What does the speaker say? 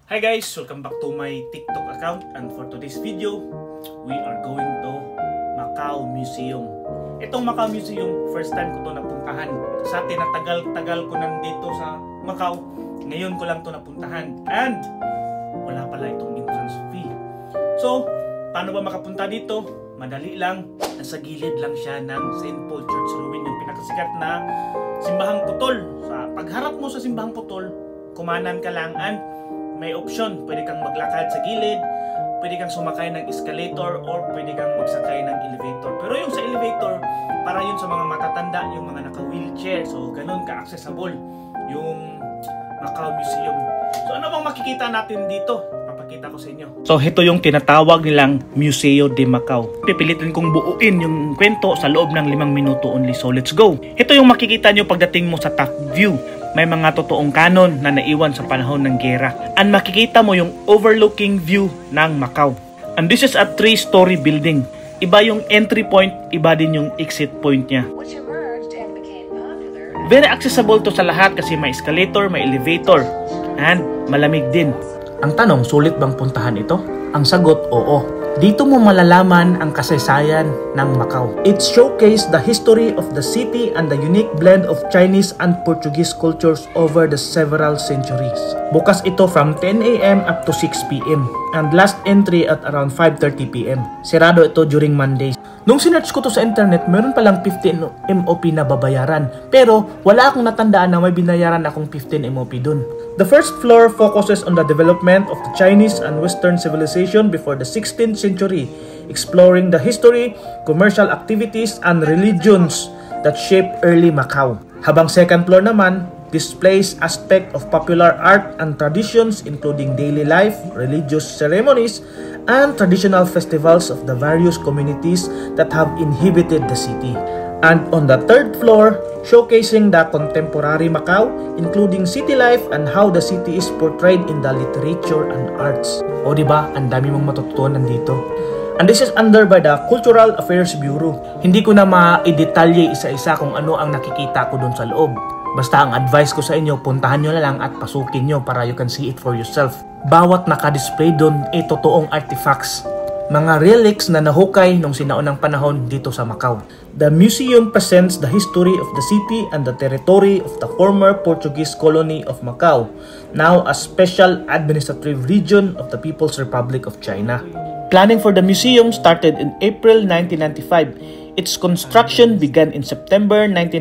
Hi guys! Welcome back to my TikTok account, and for today's video, we are going to Macau Museum. Itong Macau Museum, first time ko to napuntahan. Sa atin, tagal ko nandito sa Macau. Ngayon ko lang to napuntahan. And wala pala itong entrance fee. So, paano ba makapunta dito? Madali lang. Nasa gilid lang siya ng St. Paul Church Ruin, yung pinakasikat na simbahang putol. Sa pagharap mo sa simbahang putol, kumanan ka lang and may option. Pwede kang maglakad sa gilid, pwede kang sumakay ng escalator, or pwede kang magsakay ng elevator. Pero yung sa elevator, para yun sa mga matatanda, yung mga naka-wheelchair. So, ganun ka-accessible yung Macau Museum. So, ano bang makikita natin dito? Papakita ko sa inyo. So, ito yung tinatawag nilang Museo de Macau. Pipilitin kong buuin yung kwento sa loob ng 5 minuto only. So, let's go! Ito yung makikita nyo pagdating mo sa top view. May mga totoong kanon na naiwan sa panahon ng gera. And makikita mo yung overlooking view ng Macau. And this is a 3-story building. Iba yung entry point, iba din yung exit point niya. Very accessible to sa lahat kasi may escalator, may elevator, and malamig din. Ang tanong, sulit bang puntahan ito? Ang sagot, oo. Dito mo malalaman ang kasaysayan ng Macau. It showcased the history of the city and the unique blend of Chinese and Portuguese cultures over the several centuries. Bukas ito from 10 AM up to 6 PM and last entry at around 5:30 PM. Sirado ito during Mondays. Nung sinearch ko to sa internet, meron palang 15 MOP na babayaran. Pero wala akong natandaan na may binayaran akong 15 MOP dun. The first floor focuses on the development of the Chinese and Western civilization before the 16th century, exploring the history, commercial activities, and religions that shaped early Macau. Habang second floor naman, displays aspect of popular art and traditions including daily life, religious ceremonies, and traditional festivals of the various communities that have inhabited the city. And on the third floor, showcasing the contemporary Macau, including city life and how the city is portrayed in the literature and arts. O diba, ang dami mong matututunan dito. And this is under by the Cultural Affairs Bureau. Hindi ko na ma-detalye isa-isa kung ano ang nakikita ko dun sa loob. Basta ang advice ko sa inyo, puntahan nyo na lang at pasukin nyo para you can see it for yourself. Bawat naka-display dun ay totoong artifacts. Mga relics na nahukay nung sinaunang panahon dito sa Macau. The museum presents the history of the city and the territory of the former Portuguese colony of Macau, now a special administrative region of the People's Republic of China. Planning for the museum started in April 1995. Its construction began in September 1995.